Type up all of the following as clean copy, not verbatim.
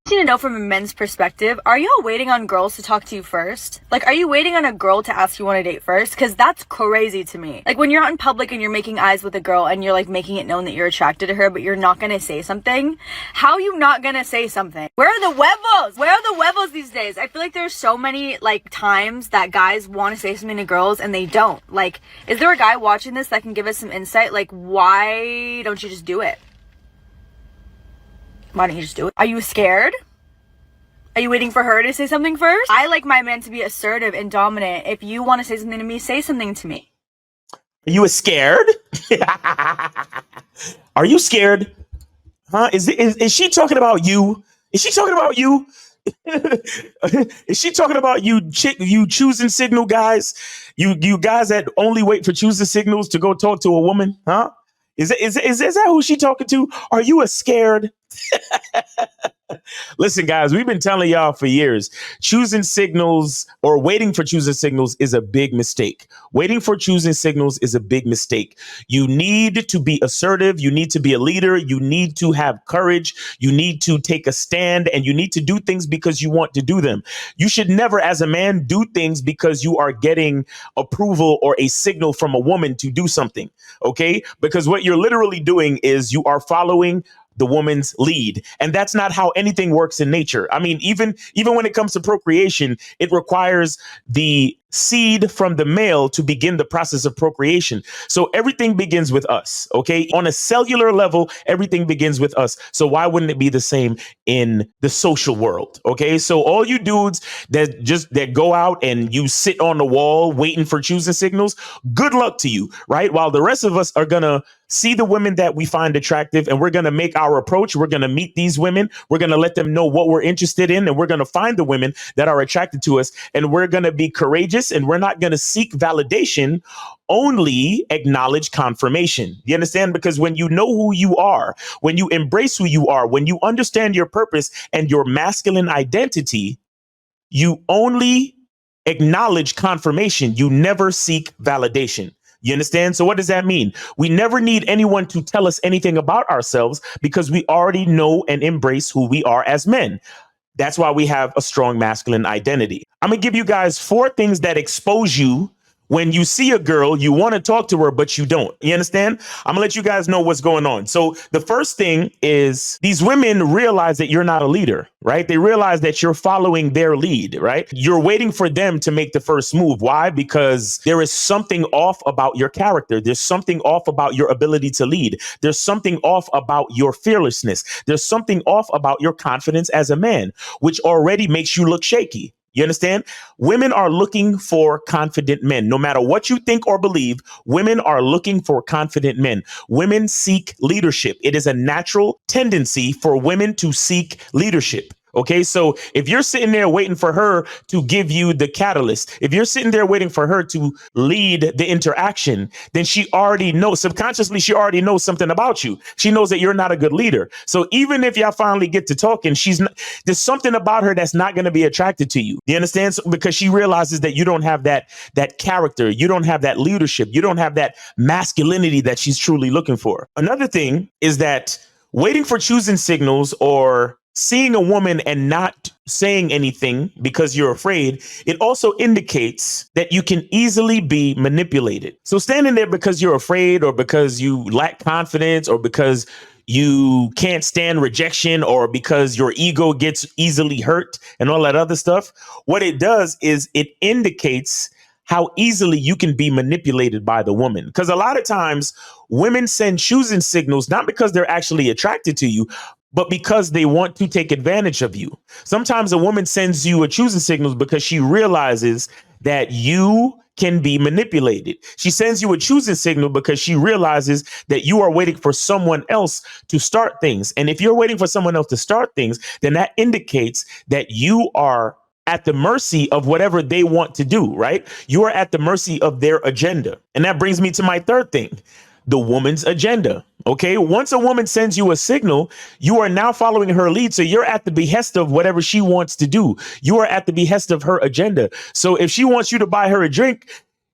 Need to know from a men's perspective, are y'all waiting on girls to talk to you first? Like, are you waiting on a girl to ask you on a date first? Because that's crazy to me. Like, when you're out in public and you're making eyes with a girl and you're like making it known that you're attracted to her, but you're not gonna say something, how are you not gonna say something? Where are the huevos? Where are the huevos these days? I feel like there's so many like times that guys want to say something to girls and they don't. Like, is there a guy watching this that can give us some insight? Like, why don't you just do it? Why don't you just do it? Are you scared? Are you waiting for her to say something first? I like my men to be assertive and dominant. If you want to say something to me, say something to me. Are you scared? Are you scared? Huh? Is she talking about you? Is she talking about you? Is she talking about you choosing signal guys? You guys that only wait for choosing signals to go talk to a woman? Huh? Is that who she talking to? Are you scared? Listen, guys, we've been telling y'all for years, choosing signals or waiting for choosing signals is a big mistake. Waiting for choosing signals is a big mistake. You need to be assertive. You need to be a leader. You need to have courage. You need to take a stand, and you need to do things because you want to do them. You should never, as a man, do things because you are getting approval or a signal from a woman to do something. OK, because what you're literally doing is you are following the woman's lead. And that's not how anything works in nature. I mean, even when it comes to procreation, it requires the seed from the male to begin the process of procreation. So everything begins with us. OK, on a cellular level, everything begins with us. So why wouldn't it be the same in the social world? OK, so all you dudes that go out and you sit on the wall waiting for choosing signals, good luck to you. Right. While the rest of us are going to see the women that we find attractive and we're going to make our approach. We're going to meet these women. We're going to let them know what we're interested in. And we're going to find the women that are attracted to us. And we're going to be courageous and we're not going to seek validation, only acknowledge confirmation. You understand? Because when you know who you are, when you embrace who you are, when you understand your purpose and your masculine identity, you only acknowledge confirmation. You never seek validation. You understand? So what does that mean? We never need anyone to tell us anything about ourselves because we already know and embrace who we are as men. That's why we have a strong masculine identity. I'm going to give you guys 4 things that expose you when you see a girl, you want to talk to her, but you don't. You understand? I'm gonna let you guys know what's going on. So the first thing is these women realize that you're not a leader, right? They realize that you're following their lead, right? You're waiting for them to make the first move. Why? Because there is something off about your character. There's something off about your ability to lead. There's something off about your fearlessness. There's something off about your confidence as a man, which already makes you look shaky. You understand? Women are looking for confident men. No matter what you think or believe, women are looking for confident men. Women seek leadership. It is a natural tendency for women to seek leadership. OK, so if you're sitting there waiting for her to give you the catalyst, if you're sitting there waiting for her to lead the interaction, then she already knows subconsciously. She already knows something about you. She knows that you're not a good leader. So even if y'all finally get to talking, there's something about her that's not going to be attracted to you. You understand? So, because she realizes that you don't have that character. You don't have that leadership. You don't have that masculinity that she's truly looking for. Another thing is that waiting for choosing signals or seeing a woman and not saying anything because you're afraid, it also indicates that you can easily be manipulated. So standing there because you're afraid or because you lack confidence or because you can't stand rejection or because your ego gets easily hurt and all that other stuff, what it does is it indicates how easily you can be manipulated by the woman. Because a lot of times women send choosing signals, not because they're actually attracted to you, but because they want to take advantage of you. Sometimes a woman sends you a choosing signals because she realizes that you can be manipulated. She sends you a choosing signal because she realizes that you are waiting for someone else to start things. And if you're waiting for someone else to start things, then that indicates that you are at the mercy of whatever they want to do, right? You are at the mercy of their agenda. And that brings me to my third thing, the woman's agenda. OK, once a woman sends you a signal, you are now following her lead. So you're at the behest of whatever she wants to do. You are at the behest of her agenda. So if she wants you to buy her a drink,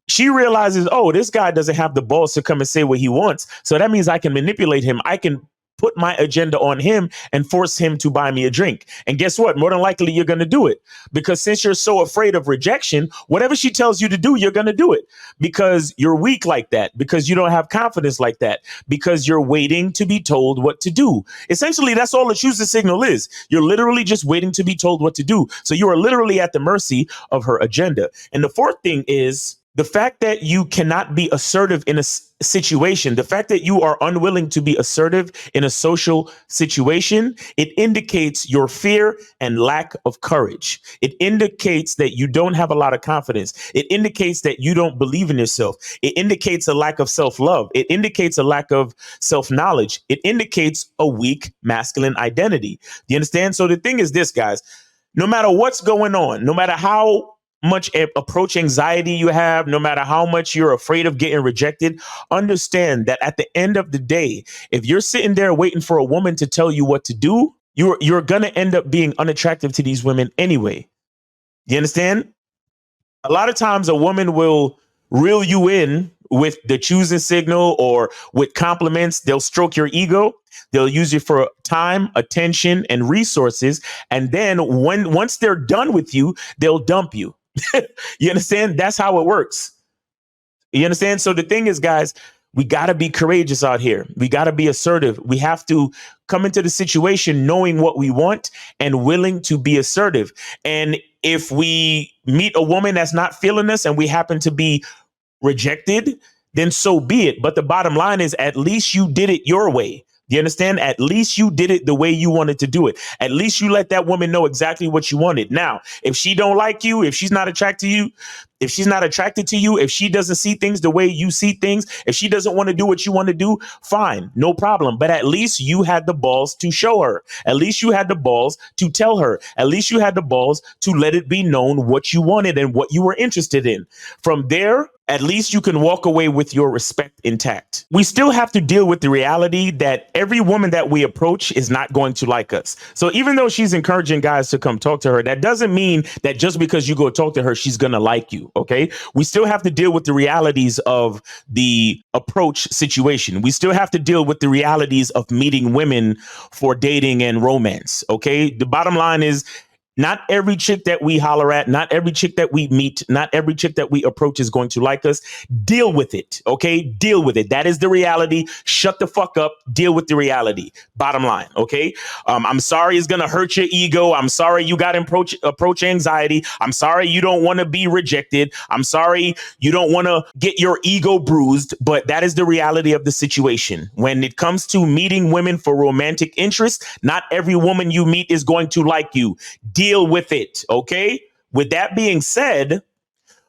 she realizes, oh, this guy doesn't have the balls to come and say what he wants. So that means I can manipulate him. I can put my agenda on him and force him to buy me a drink. And guess what? More than likely, you're going to do it, because since you're so afraid of rejection, whatever she tells you to do, you're going to do it, because you're weak like that, because you don't have confidence like that, because you're waiting to be told what to do. Essentially, that's all a choosing signal is. You're literally just waiting to be told what to do. So you are literally at the mercy of her agenda. And the fourth thing is the fact that you cannot be assertive in a situation, the fact that you are unwilling to be assertive in a social situation, it indicates your fear and lack of courage. It indicates that you don't have a lot of confidence. It indicates that you don't believe in yourself. It indicates a lack of self-love. It indicates a lack of self-knowledge. It indicates a weak masculine identity. Do you understand? So the thing is this, guys, no matter what's going on, no matter how much approach anxiety you have, no matter how much you're afraid of getting rejected, understand that at the end of the day, if you're sitting there waiting for a woman to tell you what to do, you're going to end up being unattractive to these women anyway. You understand? A lot of times a woman will reel you in with the choosing signal or with compliments. They'll stroke your ego. They'll use you for time, attention, and resources. And then once they're done with you, they'll dump you. You understand? That's how it works. You understand? So the thing is, guys, we got to be courageous out here. We got to be assertive. We have to come into the situation knowing what we want and willing to be assertive. And if we meet a woman that's not feeling us and we happen to be rejected, then so be it. But the bottom line is, at least you did it your way. You understand? At least you did it the way you wanted to do it. At least you let that woman know exactly what you wanted. Now, if she don't like you, if she's not attracted to you, if she doesn't see things the way you see things, if she doesn't want to do what you want to do, fine, no problem. But at least you had the balls to show her. At least you had the balls to tell her. At least you had the balls to let it be known what you wanted and what you were interested in. From there, at least you can walk away with your respect intact. We still have to deal with the reality that every woman that we approach is not going to like us. So even though she's encouraging guys to come talk to her, that doesn't mean that just because you go talk to her, she's going to like you. OK, we still have to deal with the realities of the approach situation. We still have to deal with the realities of meeting women for dating and romance. OK, the bottom line is, not every chick that we holler at, not every chick that we meet, not every chick that we approach is going to like us. Deal with it. OK, deal with it. That is the reality. Shut the fuck up. Deal with the reality. Bottom line. OK, I'm sorry it's going to hurt your ego. I'm sorry you got approach anxiety. I'm sorry you don't want to be rejected. I'm sorry you don't want to get your ego bruised. But that is the reality of the situation. When it comes to meeting women for romantic interest, not every woman you meet is going to like you. Deal with it. OK, with that being said,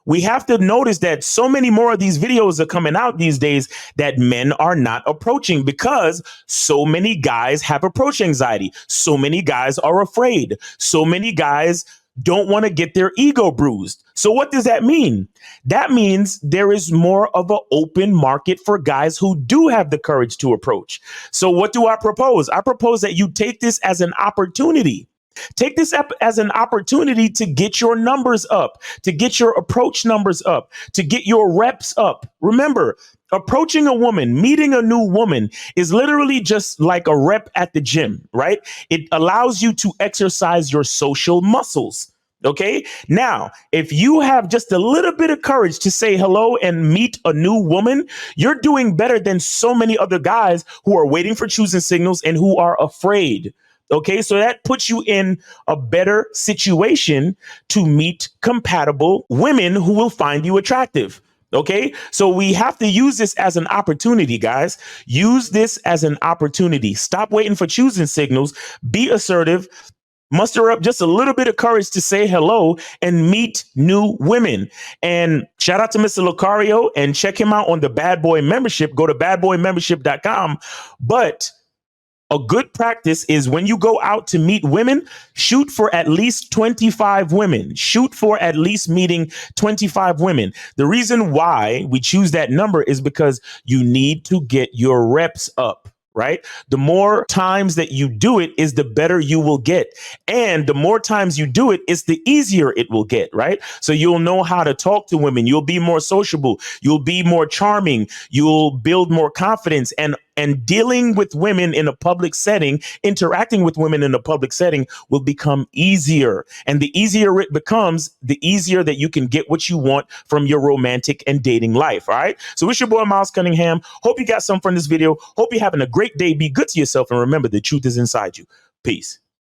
we have to notice that so many more of these videos are coming out these days that men are not approaching because so many guys have approach anxiety. So many guys are afraid. So many guys don't want to get their ego bruised. So what does that mean? That means there is more of an open market for guys who do have the courage to approach. So what do I propose? I propose that you take this as an opportunity. Take this up as an opportunity to get your numbers up, to get your approach numbers up, to get your reps up. Remember, approaching a woman, meeting a new woman is literally just like a rep at the gym, right? It allows you to exercise your social muscles. OK, now, if you have just a little bit of courage to say hello and meet a new woman, you're doing better than so many other guys who are waiting for choosing signals and who are afraid. OK, so that puts you in a better situation to meet compatible women who will find you attractive. OK, so we have to use this as an opportunity, guys. Use this as an opportunity. Stop waiting for choosing signals. Be assertive. Muster up just a little bit of courage to say hello and meet new women. And shout out to Mr. Lucario and check him out on the Bad Boy membership. Go to badboymembership.com. But a good practice is when you go out to meet women, shoot for at least 25 women. Shoot for at least meeting 25 women. The reason why we choose that number is because you need to get your reps up. Right? The more times that you do it is the better you will get. And the more times you do it, it's the easier it will get. Right? So you'll know how to talk to women. You'll be more sociable. You'll be more charming. You'll build more confidence. And and dealing with women in a public setting, interacting with women in a public setting will become easier. And the easier it becomes, the easier that you can get what you want from your romantic and dating life. All right. So it's your boy, Miles Cunningham. Hope you got something from this video. Hope you're having a great day. Be good to yourself. And remember, the truth is inside you. Peace.